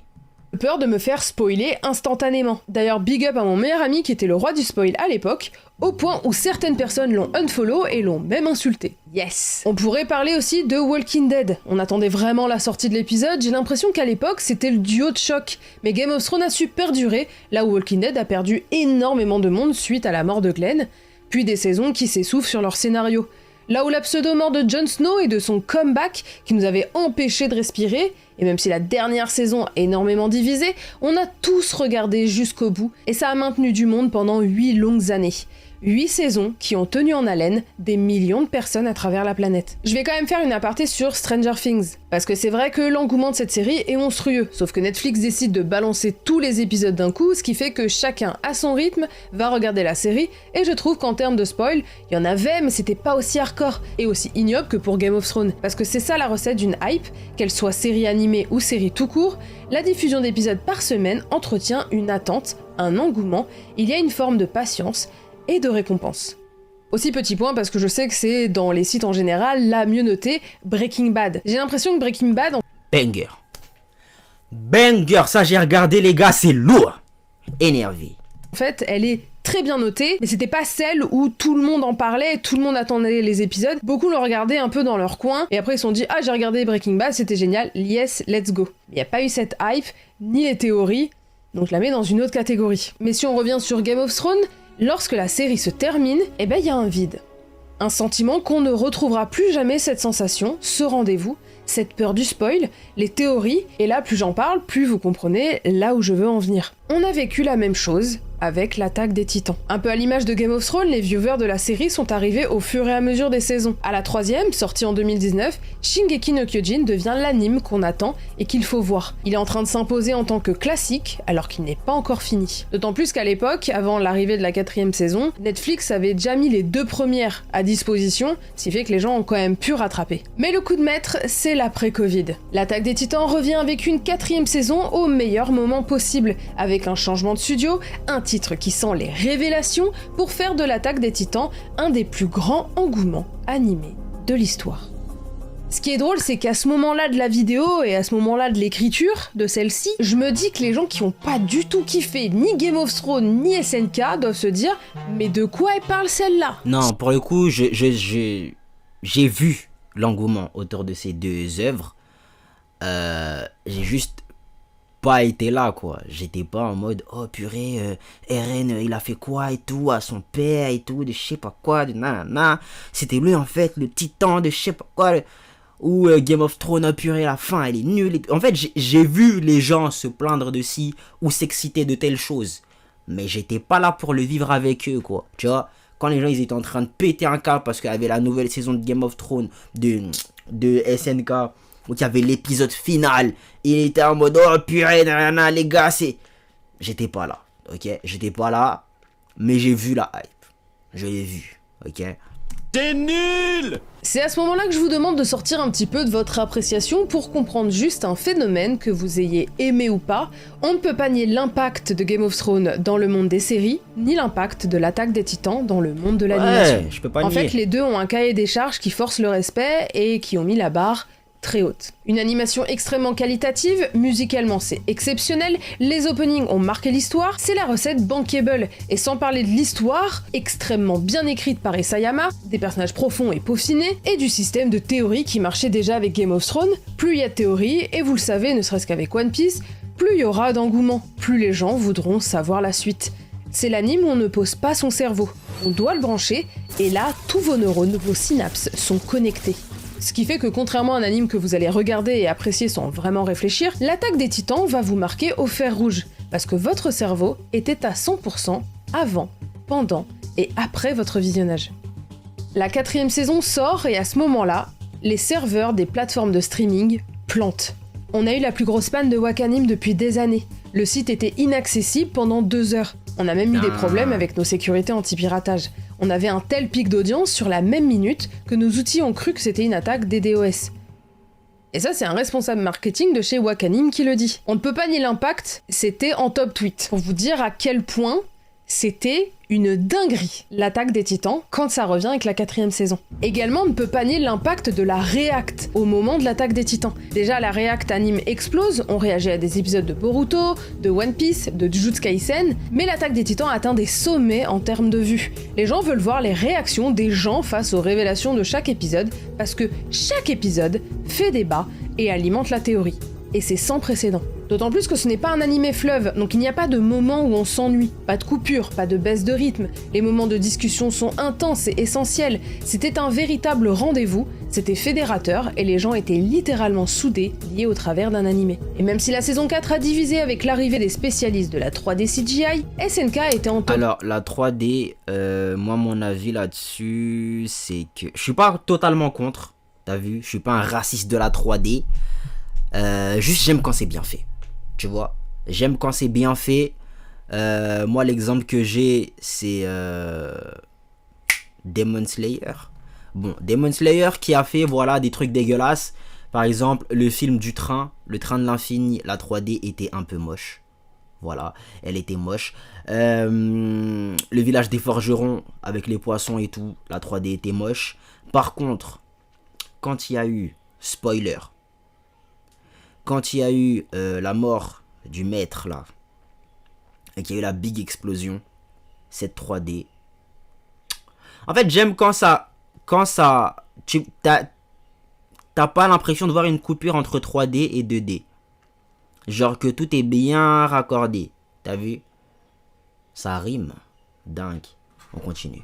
Peur de me faire spoiler instantanément. D'ailleurs, big up à mon meilleur ami qui était le roi du spoil à l'époque, au point où certaines personnes l'ont unfollow et l'ont même insulté. Yes. On pourrait parler aussi de Walking Dead. On attendait vraiment la sortie de l'épisode, j'ai l'impression qu'à l'époque c'était le duo de choc, mais Game of Thrones a su perdurer, là où Walking Dead a perdu énormément de monde suite à la mort de Glenn, puis des saisons qui s'essoufflent sur leur scénario. Là où la pseudo-mort de Jon Snow et de son comeback qui nous avait empêché de respirer, et même si la dernière saison a énormément divisé, on a tous regardé jusqu'au bout, et ça a maintenu du monde pendant 8 longues années. 8 saisons qui ont tenu en haleine des millions de personnes à travers la planète. Je vais quand même faire une aparté sur Stranger Things, parce que c'est vrai que l'engouement de cette série est monstrueux, sauf que Netflix décide de balancer tous les épisodes d'un coup, ce qui fait que chacun à son rythme va regarder la série, et je trouve qu'en termes de spoil, il y en avait, mais c'était pas aussi hardcore, et aussi ignoble que pour Game of Thrones, parce que c'est ça la recette d'une hype, qu'elle soit série animée ou série tout court, la diffusion d'épisodes par semaine entretient une attente, un engouement, il y a une forme de patience, et de récompense. Aussi petit point parce que je sais que c'est dans les sites en général la mieux notée, Breaking Bad. J'ai l'impression que Breaking Bad... Banger. Banger, ça j'ai regardé les gars, c'est lourd. Énervé. En fait, elle est très bien notée, mais c'était pas celle où tout le monde en parlait, tout le monde attendait les épisodes. Beaucoup l'ont regardé un peu dans leur coin, et après ils se sont dit « Ah, j'ai regardé Breaking Bad, c'était génial, yes, let's go ». Il n'y a pas eu cette hype, ni les théories, donc je la mets dans une autre catégorie. Mais si on revient sur Game of Thrones, lorsque la série se termine, eh ben il y a un vide. Un sentiment qu'on ne retrouvera plus jamais, cette sensation, ce rendez-vous, cette peur du spoil, les théories, et là plus j'en parle, plus vous comprenez là où je veux en venir. On a vécu la même chose avec l'Attaque des Titans. Un peu à l'image de Game of Thrones, les viewers de la série sont arrivés au fur et à mesure des saisons. À la 3e, sortie en 2019, Shingeki no Kyojin devient l'anime qu'on attend et qu'il faut voir. Il est en train de s'imposer en tant que classique, alors qu'il n'est pas encore fini. D'autant plus qu'à l'époque, avant l'arrivée de la 4e saison, Netflix avait déjà mis les 2 premières à disposition, ce qui fait que les gens ont quand même pu rattraper. Mais le coup de maître, c'est l'après-Covid. L'Attaque des Titans revient avec une 4e saison au meilleur moment possible, avec un changement de studio, un titre qui sent les révélations pour faire de l'Attaque des Titans un des plus grands engouements animés de l'histoire. Ce qui est drôle, c'est qu'à ce moment-là de la vidéo et à ce moment-là de l'écriture de celle-ci, je me dis que les gens qui ont pas du tout kiffé ni Game of Thrones ni SNK doivent se dire « Mais de quoi elle parle celle-là ?» Non, pour le coup, j'ai vu l'engouement autour de ces deux œuvres. J'ai juste pas été là, quoi. J'étais pas en mode « Oh purée, Eren, il a fait quoi et tout à son père et tout, de je sais pas quoi, de nanana. C'était lui en fait, le titan de je sais pas quoi. » Ou Game of Thrones, purée, la fin, elle est nulle. En fait, j'ai vu les gens se plaindre de ci ou s'exciter de telles choses. Mais j'étais pas là pour le vivre avec eux, quoi. Tu vois, quand les gens ils étaient en train de péter un câble parce qu'il y avait la nouvelle saison de Game of Thrones de SNK, où il y avait l'épisode final, il était en mode oh purée, nanana, les gars, c'est. J'étais pas là, ok? J'étais pas là, mais j'ai vu la hype. Je l'ai vu, ok? C'est nul! C'est à ce moment-là que je vous demande de sortir un petit peu de votre appréciation pour comprendre juste un phénomène, que vous ayez aimé ou pas. On ne peut pas nier l'impact de Game of Thrones dans le monde des séries, ni l'impact de l'Attaque des Titans dans le monde de l'animation. Ouais, je peux pas nier. En fait, les deux ont un cahier des charges qui force le respect et qui ont mis la barre très haute. Une animation extrêmement qualitative, musicalement c'est exceptionnel, les openings ont marqué l'histoire, c'est la recette bankable. Et sans parler de l'histoire, extrêmement bien écrite par Isayama, des personnages profonds et peaufinés, et du système de théorie qui marchait déjà avec Game of Thrones, plus il y a de théorie, et vous le savez, ne serait-ce qu'avec One Piece, plus il y aura d'engouement, plus les gens voudront savoir la suite. C'est l'anime où on ne pose pas son cerveau, on doit le brancher, et là, tous vos neurones, vos synapses sont connectés. Ce qui fait que contrairement à un anime que vous allez regarder et apprécier sans vraiment réfléchir, l'Attaque des Titans va vous marquer au fer rouge, parce que votre cerveau était à 100% avant, pendant et après votre visionnage. La 4ème saison sort et à ce moment-là, les serveurs des plateformes de streaming plantent. On a eu la plus grosse panne de Wakanim depuis des années. Le site était inaccessible pendant 2 heures. On a même eu des problèmes avec nos sécurités anti-piratage. On avait un tel pic d'audience sur la même minute que nos outils ont cru que c'était une attaque DDoS. Et ça, c'est un responsable marketing de chez Wakanim qui le dit. On ne peut pas nier l'impact, c'était en top tweet. Pour vous dire à quel point c'était une dinguerie, l'Attaque des Titans, quand ça revient avec la 4ème saison. Également, on ne peut pas nier l'impact de la React au moment de l'Attaque des Titans. Déjà, la React anime explose, on réagit à des épisodes de Boruto, de One Piece, de Jujutsu Kaisen, mais l'Attaque des Titans atteint des sommets en termes de vues. Les gens veulent voir les réactions des gens face aux révélations de chaque épisode, parce que chaque épisode fait débat et alimente la théorie. Et c'est sans précédent. D'autant plus que ce n'est pas un animé fleuve, donc il n'y a pas de moment où on s'ennuie, pas de coupure, pas de baisse de rythme, les moments de discussion sont intenses et essentiels, c'était un véritable rendez-vous, c'était fédérateur et les gens étaient littéralement soudés, liés au travers d'un animé. Et même si la saison 4 a divisé avec l'arrivée des spécialistes de la 3D CGI, SNK était en top. Alors la 3D, moi mon avis là-dessus, c'est que je suis pas totalement contre, t'as vu, je suis pas un raciste de la 3D, juste j'aime quand c'est bien fait. Tu vois, j'aime quand c'est bien fait. Moi, l'exemple que j'ai, c'est Demon Slayer. Bon, Demon Slayer qui a fait, voilà, des trucs dégueulasses. Par exemple, le film du train, le train de l'infini, la 3D était un peu moche. Voilà, elle était moche. Le village des forgerons, avec les poissons et tout, la 3D était moche. Par contre, quand il y a eu, spoiler, quand il y a eu la mort du maître là, et qu'il y a eu la big explosion, cette 3D. En fait, j'aime quand ça, t'as pas l'impression de voir une coupure entre 3D et 2D. Genre que tout est bien raccordé. T'as vu? Ça rime. Dingue. On continue.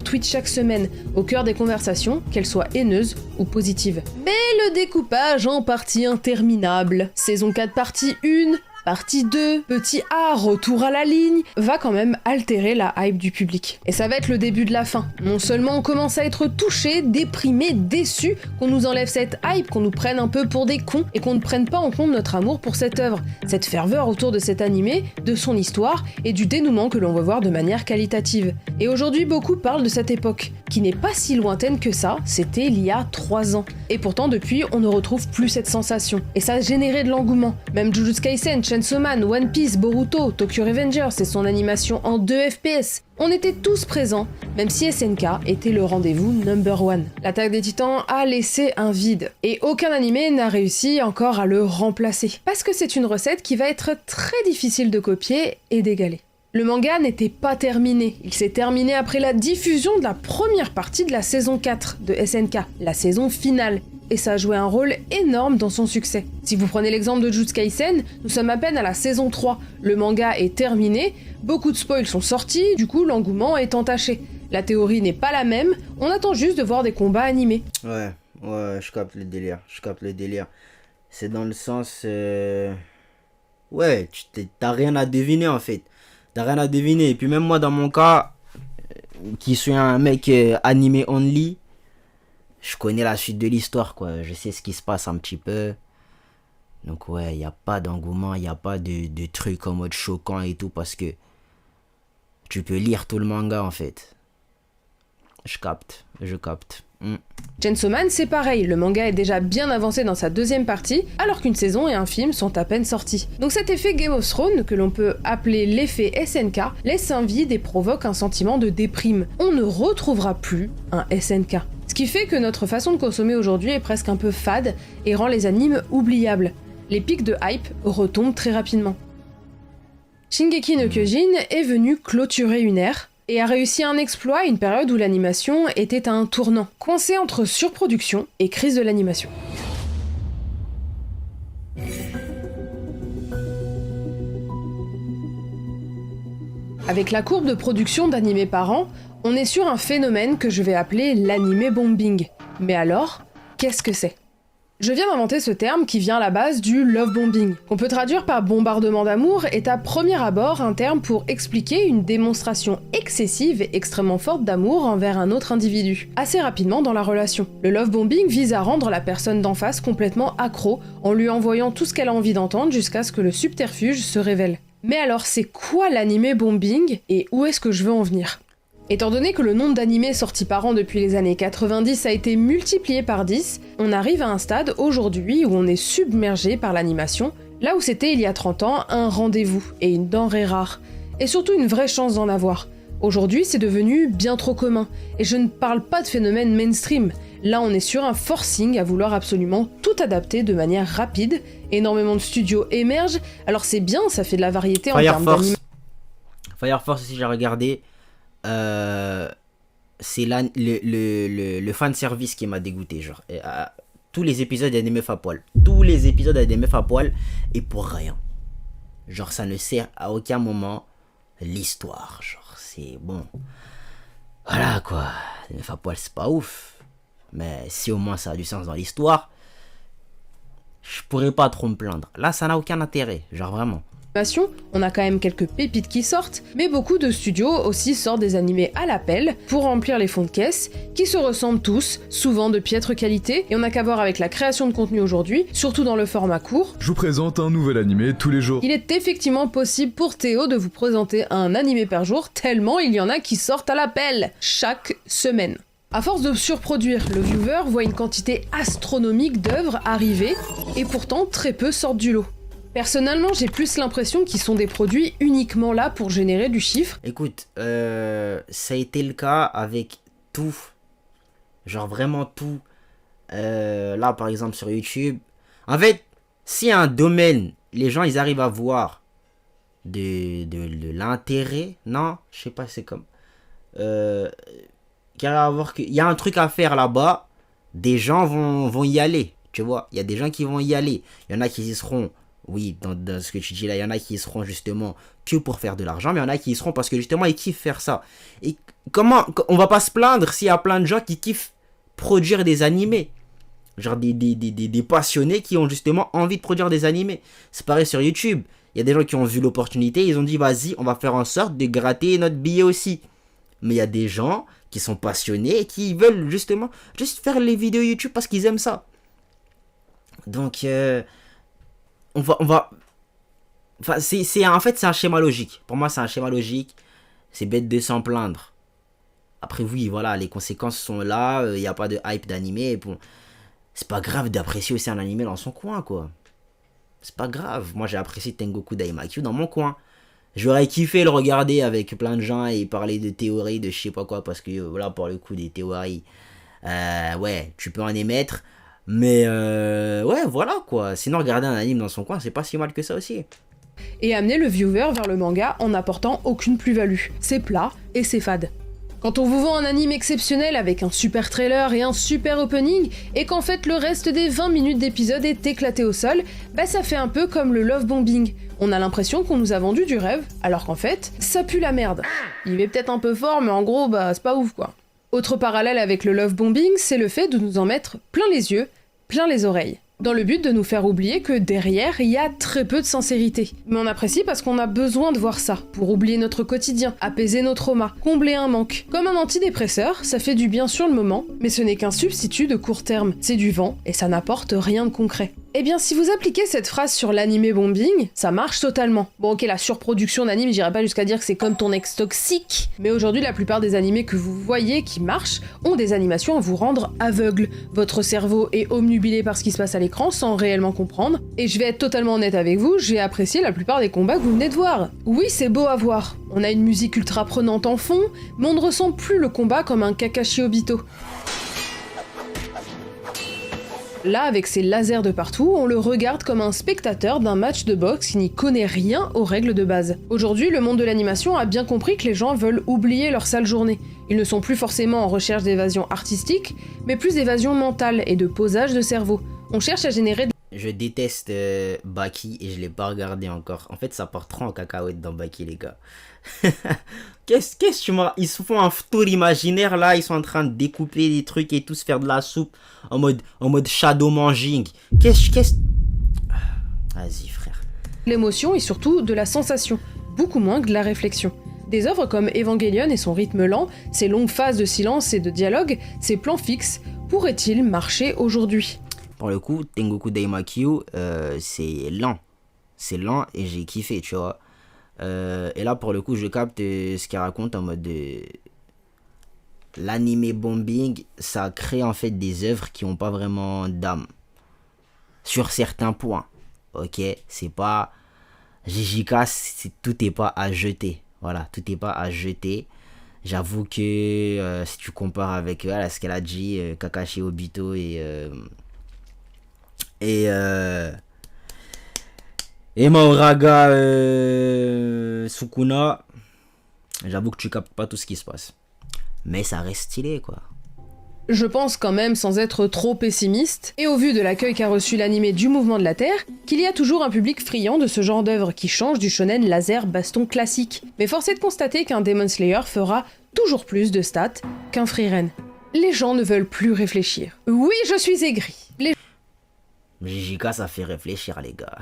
Tweet chaque semaine, au cœur des conversations, qu'elles soient haineuses ou positives. Mais le découpage en parties interminables, saison 4 partie 1, partie 2, petit A, retour à la ligne, va quand même altérer la hype du public. Et ça va être le début de la fin. Non seulement on commence à être touché, déprimé, déçu, qu'on nous enlève cette hype, qu'on nous prenne un peu pour des cons, et qu'on ne prenne pas en compte notre amour pour cette œuvre, cette ferveur autour de cet animé, de son histoire, et du dénouement que l'on veut voir de manière qualitative. Et aujourd'hui, beaucoup parlent de cette époque, qui n'est pas si lointaine que ça, c'était il y a 3 ans. Et pourtant depuis, on ne retrouve plus cette sensation. Et ça a généré de l'engouement. Même Jujutsu Kaisen, Chainsaw Man, One Piece, Boruto, Tokyo Revengers et son animation en 2 FPS. On était tous présents, même si SNK était le rendez-vous number one. L'attaque des Titans a laissé un vide, et aucun animé n'a réussi encore à le remplacer. Parce que c'est une recette qui va être très difficile de copier et d'égaler. Le manga n'était pas terminé, il s'est terminé après la diffusion de la première partie de la saison 4 de SNK, la saison finale. Et ça a joué un rôle énorme dans son succès. Si vous prenez l'exemple de Jujutsu Kaisen, nous sommes à peine à la saison 3, le manga est terminé, beaucoup de spoils sont sortis, du coup l'engouement est entaché. La théorie n'est pas la même, on attend juste de voir des combats animés. Ouais, je capte le délire, C'est dans le sens... Ouais, t'as rien à deviner en fait. Et puis même moi dans mon cas, qui suis un mec animé only, je connais la suite de l'histoire, quoi. Je sais ce qui se passe un petit peu. Donc ouais, il n'y a pas d'engouement, il n'y a pas de trucs en mode choquant et tout, parce que tu peux lire tout le manga, en fait. Je capte. Chainsaw Man, c'est pareil, le manga est déjà bien avancé dans sa deuxième partie, alors qu'une saison et un film sont à peine sortis. Donc cet effet Game of Thrones, que l'on peut appeler l'effet SNK, laisse un vide et provoque un sentiment de déprime. On ne retrouvera plus un SNK. Ce qui fait que notre façon de consommer aujourd'hui est presque un peu fade et rend les animes oubliables. Les pics de hype retombent très rapidement. Shingeki no Kyojin est venu clôturer une ère et a réussi un exploit à une période où l'animation était à un tournant, coincé entre surproduction et crise de l'animation. Avec la courbe de production d'animés par an, on est sur un phénomène que je vais appeler l'animé bombing. Mais alors, qu'est-ce que c'est ? Je viens d'inventer ce terme qui vient à la base du love bombing, qu'on peut traduire par bombardement d'amour, est à premier abord un terme pour expliquer une démonstration excessive et extrêmement forte d'amour envers un autre individu, assez rapidement dans la relation. Le love bombing vise à rendre la personne d'en face complètement accro, en lui envoyant tout ce qu'elle a envie d'entendre jusqu'à ce que le subterfuge se révèle. Mais alors c'est quoi l'animé bombing et où est-ce que je veux en venir ? Étant donné que le nombre d'animés sortis par an depuis les années 90 a été multiplié par 10, on arrive à un stade aujourd'hui où on est submergé par l'animation, là où c'était il y a 30 ans un rendez-vous et une denrée rare, et surtout une vraie chance d'en avoir. Aujourd'hui c'est devenu bien trop commun, et je ne parle pas de phénomène mainstream, là on est sur un forcing à vouloir absolument tout adapter de manière rapide, énormément de studios émergent, alors c'est bien, ça fait de la variété en termes d'animation. Fire Force aussi j'ai regardé. C'est là le fan service qui m'a dégoûté, genre tous les épisodes il y a des meufs à poil, et pour rien, genre ça ne sert à aucun moment l'histoire, genre c'est bon, voilà quoi, les meufs à poil c'est pas ouf, mais si au moins ça a du sens dans l'histoire, je pourrais pas trop me plaindre. Là ça n'a aucun intérêt, genre vraiment. On a quand même quelques pépites qui sortent, mais beaucoup de studios aussi sortent des animés à l'appel pour remplir les fonds de caisse, qui se ressemblent tous, souvent de piètre qualité, et on n'a qu'à voir avec la création de contenu aujourd'hui, surtout dans le format court. Je vous présente un nouvel animé tous les jours. Il est effectivement possible pour Théo de vous présenter un animé par jour, tellement il y en a qui sortent à l'appel, chaque semaine. À force de surproduire, le viewer voit une quantité astronomique d'œuvres arriver, et pourtant très peu sortent du lot. Personnellement, j'ai plus l'impression qu'ils sont des produits uniquement là pour générer du chiffre. Écoute, ça a été le cas avec tout. Genre vraiment tout. Là, par exemple, sur YouTube. En fait, si un domaine, les gens, ils arrivent à voir de l'intérêt. Non, je sais pas, c'est comme... Il y a un truc à faire là-bas. Des gens vont y aller. Tu vois, il y a des gens qui vont y aller. Il y en a qui y seront... Oui, dans ce que tu dis là, il y en a qui y seront justement que pour faire de l'argent, mais il y en a qui y seront parce que justement ils kiffent faire ça. Et comment, on va pas se plaindre s'il y a plein de gens qui kiffent produire des animés. Genre des passionnés qui ont justement envie de produire des animés. C'est pareil sur YouTube. Il y a des gens qui ont vu l'opportunité, ils ont dit vas-y, on va faire en sorte de gratter notre billet aussi. Mais il y a des gens qui sont passionnés et qui veulent justement juste faire les vidéos YouTube parce qu'ils aiment ça. Donc... Enfin, en fait, c'est un schéma logique. Pour moi, c'est un schéma logique. C'est bête de s'en plaindre. Après, oui, voilà, les conséquences sont là. Il n'y a pas de hype d'animé. Bon, c'est pas grave d'apprécier aussi un animé dans son coin, quoi. C'est pas grave. Moi, j'ai apprécié Tengoku Daimakyu dans mon coin. J'aurais kiffé le regarder avec plein de gens et parler de théories, de je sais pas quoi, parce que voilà, pour le coup, des théories, ouais, tu peux en émettre, mais ouais, voilà quoi. Sinon, regarder un anime dans son coin, c'est pas si mal que ça aussi. Et amener le viewer vers le manga en n'apportant aucune plus-value. C'est plat et c'est fade. Quand on vous vend un anime exceptionnel avec un super trailer et un super opening, et qu'en fait le reste des 20 minutes d'épisode est éclaté au sol, bah ça fait un peu comme le love bombing. On a l'impression qu'on nous a vendu du rêve, alors qu'en fait, ça pue la merde. Il est peut-être un peu fort, mais en gros, bah c'est pas ouf quoi. Autre parallèle avec le love bombing, c'est le fait de nous en mettre plein les yeux, plein les oreilles. Dans le but de nous faire oublier que derrière, il y a très peu de sincérité. Mais on apprécie parce qu'on a besoin de voir ça, pour oublier notre quotidien, apaiser nos traumas, combler un manque. Comme un antidépresseur, ça fait du bien sur le moment, mais ce n'est qu'un substitut de court terme. C'est du vent, et ça n'apporte rien de concret. Eh bien, si vous appliquez cette phrase sur l'animé bombing, ça marche totalement. Bon ok, la surproduction d'anime, j'irais pas jusqu'à dire que c'est comme ton ex toxique, mais aujourd'hui, la plupart des animés que vous voyez qui marchent ont des animations à vous rendre aveugle. Votre cerveau est omnubilé par ce qui se passe à l'écran sans réellement comprendre, et je vais être totalement honnête avec vous, j'ai apprécié la plupart des combats que vous venez de voir. Oui, c'est beau à voir, on a une musique ultra prenante en fond, mais on ne ressent plus le combat comme un Kakashi Obito. Là, avec ses lasers de partout, on le regarde comme un spectateur d'un match de boxe qui n'y connaît rien aux règles de base. Aujourd'hui, le monde de l'animation a bien compris que les gens veulent oublier leur sale journée. Ils ne sont plus forcément en recherche d'évasion artistique, mais plus d'évasion mentale et de posage de cerveau. On cherche à générer... Je déteste Baki et je l'ai pas regardé encore. En fait, ça part trop en cacahuète dans Baki, les gars. Qu'est-ce que tu m'as... Ils se font un tour imaginaire là, ils sont en train de découper des trucs et tout, se faire de la soupe en mode shadow manging. Qu'est-ce... Vas-y, frère. L'émotion et surtout de la sensation, beaucoup moins que de la réflexion. Des œuvres comme Evangelion et son rythme lent, ses longues phases de silence et de dialogue, ses plans fixes, pourraient-ils marcher aujourd'hui ? Pour le coup, Tengoku Daimakyu, c'est lent. C'est lent et j'ai kiffé, tu vois. Et là, pour le coup, je capte ce qu'il raconte en mode de... L'anime bombing, ça crée en fait des œuvres qui n'ont pas vraiment d'âme. Sur certains points. Ok, c'est pas... JJK, tout n'est pas à jeter. Voilà, tout n'est pas à jeter. J'avoue que si tu compares avec ce qu'elle a dit, Kakashi Obito et Maoraga Sukuna, j'avoue que tu captes pas tout ce qui se passe. Mais ça reste stylé, quoi. Je pense quand même, sans être trop pessimiste, et au vu de l'accueil qu'a reçu l'animé du Mouvement de la Terre, qu'il y a toujours un public friand de ce genre d'œuvre qui change du shonen laser baston classique. Mais force est de constater qu'un Demon Slayer fera toujours plus de stats qu'un Frieren. Les gens ne veulent plus réfléchir. Oui, je suis aigri. JJK, ça fait réfléchir, les gars.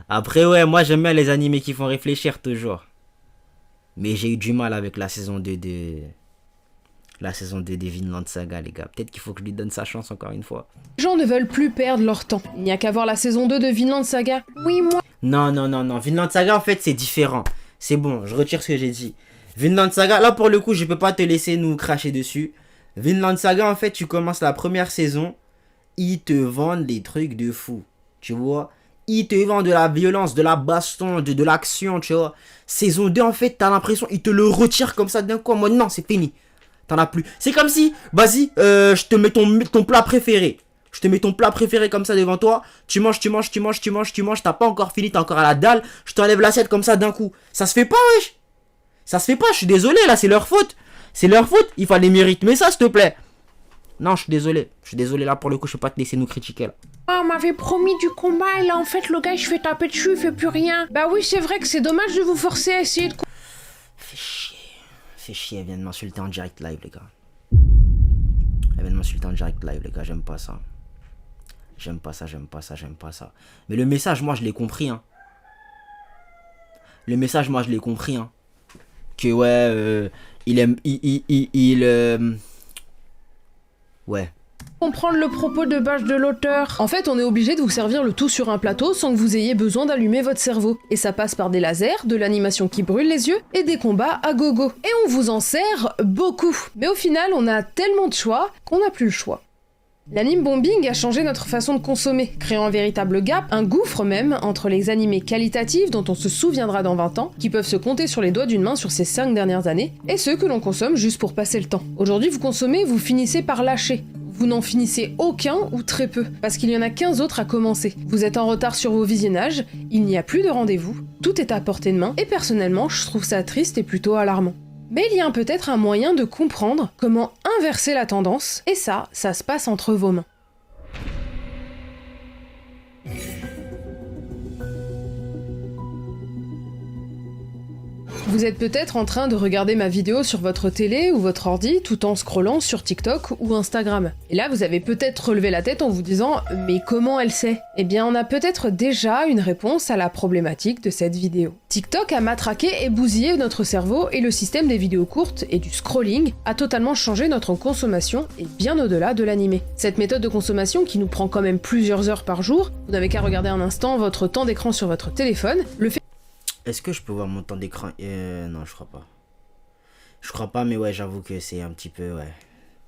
Après, ouais, moi j'aime bien les animés qui font réfléchir toujours. Mais j'ai eu du mal avec la saison 2 de... La saison 2 de Vinland Saga, les gars. Peut-être qu'il faut que je lui donne sa chance encore une fois. Les gens ne veulent plus perdre leur temps. Il n'y a qu'à voir la saison 2 de Vinland Saga. Oui, moi... Non. Vinland Saga, en fait, c'est différent. C'est bon, je retire ce que j'ai dit. Vinland Saga, là, pour le coup, je peux pas te laisser nous cracher dessus. Vinland Saga, en fait, tu commences la première saison, ils te vendent des trucs de fou. Tu vois, ils te vendent de la violence, de la baston, de l'action, tu vois. Saison 2, en fait, t'as l'impression, ils te le retirent comme ça d'un coup. Moi, non, c'est fini. T'en as plus. C'est comme si, vas-y, je te mets ton plat préféré. Je te mets ton plat préféré comme ça devant toi. Tu manges. T'as pas encore fini, t'es encore à la dalle. Je t'enlève l'assiette comme ça d'un coup. Ça se fait pas, wesh. Ça se fait pas, je suis désolé, là, c'est leur faute. C'est leur faute. Il fallait mériter ça, s'il te plaît. Non, je suis désolé. Là, pour le coup, je peux pas te laisser nous critiquer, là. Ah, on m'avait promis du combat, et là, en fait, le gars, il se fait taper dessus, il fait plus rien. Bah oui, c'est vrai que c'est dommage de vous forcer à essayer de... Fais chier, elle vient de m'insulter en direct live, les gars. J'aime pas ça. J'aime pas ça. Mais le message, moi, je l'ai compris, hein. Que, ouais, il aime... Ouais. Comprendre le propos de base de l'auteur. En fait, on est obligé de vous servir le tout sur un plateau sans que vous ayez besoin d'allumer votre cerveau. Et ça passe par des lasers, de l'animation qui brûle les yeux et des combats à gogo. Et on vous en sert beaucoup. Mais au final, on a tellement de choix qu'on n'a plus le choix. L'anime bombing a changé notre façon de consommer, créant un véritable gap, un gouffre même, entre les animés qualitatifs dont on se souviendra dans 20 ans, qui peuvent se compter sur les doigts d'une main sur ces 5 dernières années, et ceux que l'on consomme juste pour passer le temps. Aujourd'hui, vous consommez, vous finissez par lâcher. Vous n'en finissez aucun ou très peu, parce qu'il y en a 15 autres à commencer. Vous êtes en retard sur vos visionnages, il n'y a plus de rendez-vous, tout est à portée de main, et personnellement, je trouve ça triste et plutôt alarmant. Mais il y a peut-être un moyen de comprendre comment inverser la tendance, et ça se passe entre vos mains. Vous êtes peut-être en train de regarder ma vidéo sur votre télé ou votre ordi tout en scrollant sur TikTok ou Instagram. Et là, vous avez peut-être relevé la tête en vous disant « Mais comment elle sait ?» Eh bien, on a peut-être déjà une réponse à la problématique de cette vidéo. TikTok a matraqué et bousillé notre cerveau et le système des vidéos courtes et du scrolling a totalement changé notre consommation et bien au-delà de l'animé. Cette méthode de consommation qui nous prend quand même plusieurs heures par jour, vous n'avez qu'à regarder un instant votre temps d'écran sur votre téléphone, le fait... Est-ce que je peux voir mon temps d'écran? Non, je crois pas. Je crois pas, mais ouais, j'avoue que c'est un petit peu, ouais.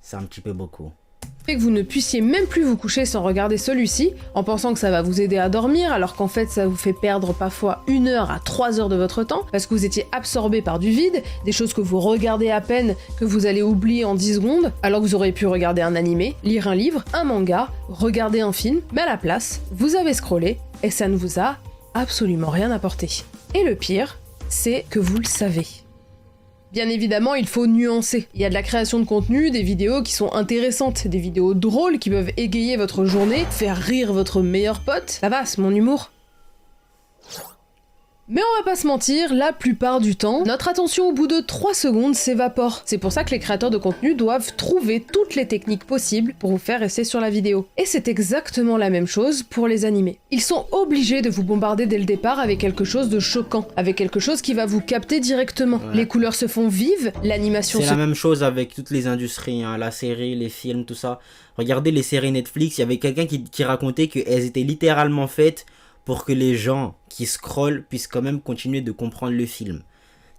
C'est un petit peu beaucoup. Fait que vous ne puissiez même plus vous coucher sans regarder celui-ci, en pensant que ça va vous aider à dormir, alors qu'en fait ça vous fait perdre parfois 1 heure à 3 heures de votre temps, parce que vous étiez absorbé par du vide, des choses que vous regardez à peine, que vous allez oublier en 10 secondes, alors que vous auriez pu regarder un animé, lire un livre, un manga, regarder un film, mais à la place, vous avez scrollé, et ça ne vous a absolument rien apporté. Et le pire, c'est que vous le savez. Bien évidemment, il faut nuancer. Il y a de la création de contenu, des vidéos qui sont intéressantes, des vidéos drôles qui peuvent égayer votre journée, faire rire votre meilleur pote. Ça va, c'est mon humour. Mais on va pas se mentir, la plupart du temps, notre attention au bout de 3 secondes s'évapore. C'est pour ça que les créateurs de contenu doivent trouver toutes les techniques possibles pour vous faire rester sur la vidéo. Et c'est exactement la même chose pour les animés. Ils sont obligés de vous bombarder dès le départ avec quelque chose de choquant, avec quelque chose qui va vous capter directement. Ouais. Les couleurs se font vives, l'animation C'est la même chose avec toutes les industries, hein, la série, les films, tout ça. Regardez les séries Netflix, il y avait quelqu'un qui racontait qu'elles étaient littéralement faites pour que les gens qui scrollent puissent quand même continuer de comprendre le film.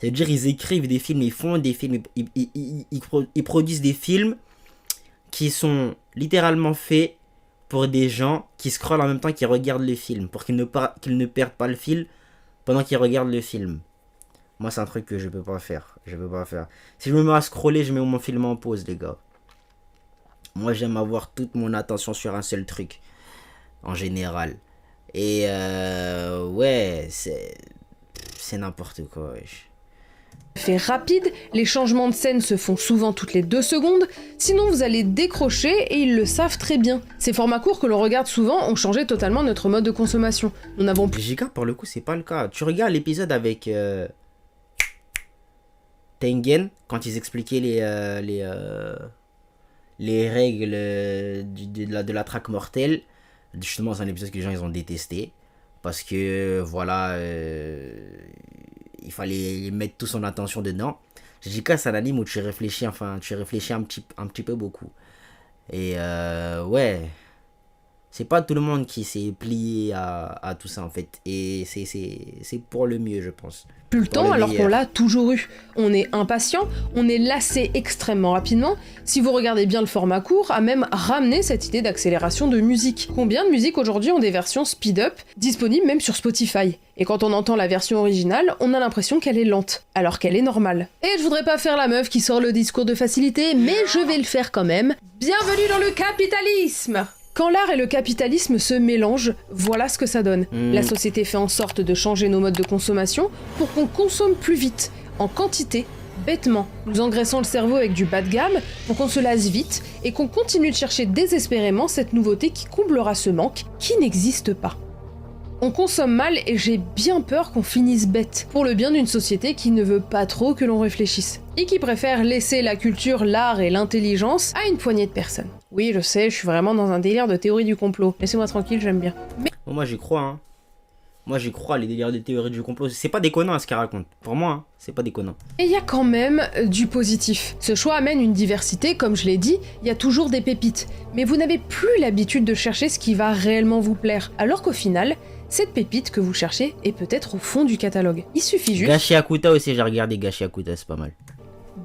C'est-à-dire ils écrivent des films, ils font des films, ils produisent des films qui sont littéralement faits pour des gens qui scrollent en même temps qu'ils regardent le film, pour qu'ils ne perdent pas le fil pendant qu'ils regardent le film. Moi c'est un truc que je peux pas faire. Si je me mets à scroller, je mets mon film en pause, les gars. Moi j'aime avoir toute mon attention sur un seul truc, en général. Et ouais, c'est n'importe quoi, wesh. Fait rapide, les changements de scène se font souvent toutes les 2 secondes, sinon vous allez décrocher et ils le savent très bien. Ces formats courts que l'on regarde souvent ont changé totalement notre mode de consommation. Nous n'avons plus... Giga, pour le coup, c'est pas le cas. Tu regardes l'épisode avec Tengen, quand ils expliquaient les règles de la traque mortelle. Justement, c'est un épisode que les gens ils ont détesté parce que voilà, il fallait mettre toute son attention dedans. JK, c'est un anime où tu réfléchis un petit peu beaucoup. Et ouais, c'est pas tout le monde qui s'est plié à tout ça en fait. Et c'est pour le mieux, je pense. Plus le temps alors qu'on l'a toujours eu. On est impatient, on est lassé extrêmement rapidement. Si vous regardez bien le format court, a même ramené cette idée d'accélération de musique. Combien de musiques aujourd'hui ont des versions speed-up, disponibles même sur Spotify? Et quand on entend la version originale, on a l'impression qu'elle est lente, alors qu'elle est normale. Et je voudrais pas faire la meuf qui sort le discours de facilité, mais je vais le faire quand même. Bienvenue dans le capitalisme! Quand l'art et le capitalisme se mélangent, voilà ce que ça donne. La société fait en sorte de changer nos modes de consommation pour qu'on consomme plus vite, en quantité, bêtement, nous engraissant le cerveau avec du bas de gamme pour qu'on se lasse vite et qu'on continue de chercher désespérément cette nouveauté qui comblera ce manque qui n'existe pas. On consomme mal et j'ai bien peur qu'on finisse bête, pour le bien d'une société qui ne veut pas trop que l'on réfléchisse, et qui préfère laisser la culture, l'art et l'intelligence à une poignée de personnes. Oui, je sais, je suis vraiment dans un délire de théorie du complot. Laissez-moi tranquille, j'aime bien. Mais... Bon, moi j'y crois, hein. Moi, j'y crois, les délires des théories du complot. C'est pas déconnant ce qu'elle raconte. Pour moi, hein, c'est pas déconnant. Et il y a quand même du positif. Ce choix amène une diversité, comme je l'ai dit, il y a toujours des pépites. Mais vous n'avez plus l'habitude de chercher ce qui va réellement vous plaire. Alors qu'au final, cette pépite que vous cherchez est peut-être au fond du catalogue. Il suffit juste Gashi Akuta aussi, j'ai regardé Gashi Akuta, c'est pas mal.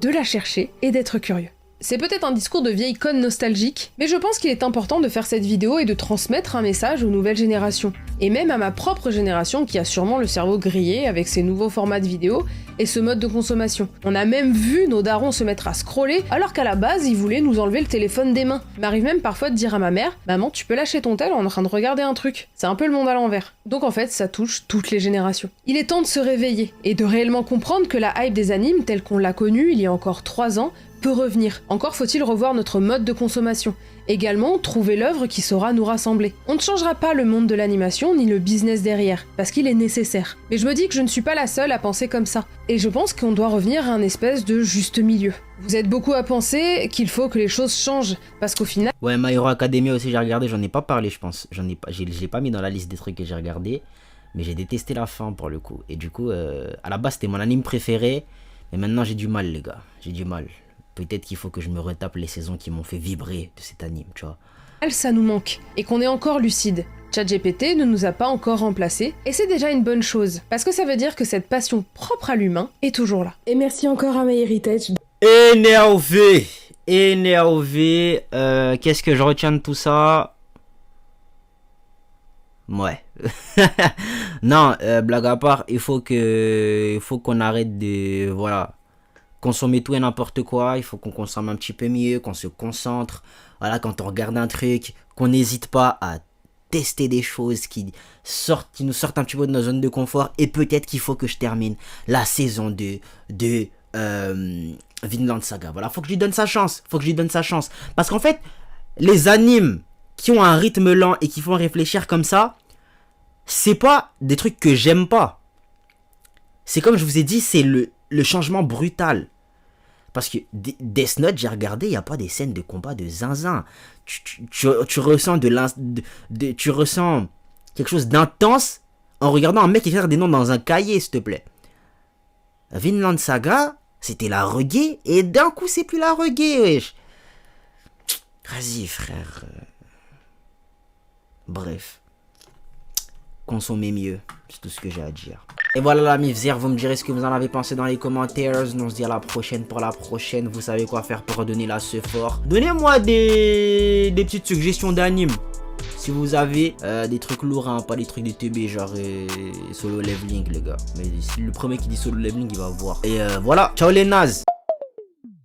de la chercher et d'être curieux. C'est peut-être un discours de vieille conne nostalgique, mais je pense qu'il est important de faire cette vidéo et de transmettre un message aux nouvelles générations. Et même à ma propre génération qui a sûrement le cerveau grillé avec ces nouveaux formats de vidéos et ce mode de consommation. On a même vu nos darons se mettre à scroller alors qu'à la base ils voulaient nous enlever le téléphone des mains. Il m'arrive même parfois de dire à ma mère « Maman, tu peux lâcher ton tel en train de regarder un truc ». C'est un peu le monde à l'envers. Donc en fait, ça touche toutes les générations. Il est temps de se réveiller et de réellement comprendre que la hype des animes telle qu'on l'a connue il y a encore 3 ans peut revenir. Encore faut-il revoir notre mode de consommation. Également, trouver l'œuvre qui saura nous rassembler. On ne changera pas le monde de l'animation ni le business derrière, parce qu'il est nécessaire. Mais je me dis que je ne suis pas la seule à penser comme ça. Et je pense qu'on doit revenir à un espèce de juste milieu. Vous êtes beaucoup à penser qu'il faut que les choses changent, parce qu'au final... Ouais, My Hero Academia aussi, j'ai regardé, j'en ai pas parlé, je pense. J'ai pas mis dans la liste des trucs que j'ai regardé, mais j'ai détesté la fin pour le coup. Et du coup, à la base, c'était mon anime préféré, mais maintenant j'ai du mal, les gars. J'ai du mal. Peut-être qu'il faut que je me retape les saisons qui m'ont fait vibrer de cet anime, tu vois. Ça nous manque, et qu'on est encore lucide. ChatGPT ne nous a pas encore remplacés, et c'est déjà une bonne chose, parce que ça veut dire que cette passion propre à l'humain est toujours là. Et merci encore à MyHeritage. Énervé. Qu'est-ce que je retiens de tout ça? Ouais. Non, blague à part, il faut qu'on arrête de... Voilà. Consommer tout et n'importe quoi, il faut qu'on consomme un petit peu mieux, qu'on se concentre. Voilà, quand on regarde un truc, qu'on n'hésite pas à tester des choses qui nous sortent un petit peu de nos zones de confort. Et peut-être qu'il faut que je termine la saison 2 de Vinland Saga. Voilà, faut que je lui donne sa chance. Parce qu'en fait, les animes qui ont un rythme lent et qui font réfléchir comme ça, c'est pas des trucs que j'aime pas. C'est comme je vous ai dit, c'est le changement brutal. Parce que Death Note, j'ai regardé, il n'y a pas des scènes de combat de zinzin. Tu ressens tu ressens quelque chose d'intense en regardant un mec écrire des noms dans un cahier, s'il te plaît. Vinland Saga, c'était la reggae, et d'un coup, c'est plus la reggae, wesh. Vas-y, frère. Bref. Consommez mieux, c'est tout ce que j'ai à dire. Et voilà la mifzir, vous me direz ce que vous en avez pensé dans les commentaires. Nous on se dit à la prochaine pour la prochaine. Vous savez quoi faire pour redonner la ce fort. Donnez-moi des petites suggestions d'animes. Si vous avez des trucs lourds, hein, pas des trucs de TB genre Solo Leveling les gars. Mais si le premier qui dit Solo Leveling il va voir. Et voilà, ciao les nazes.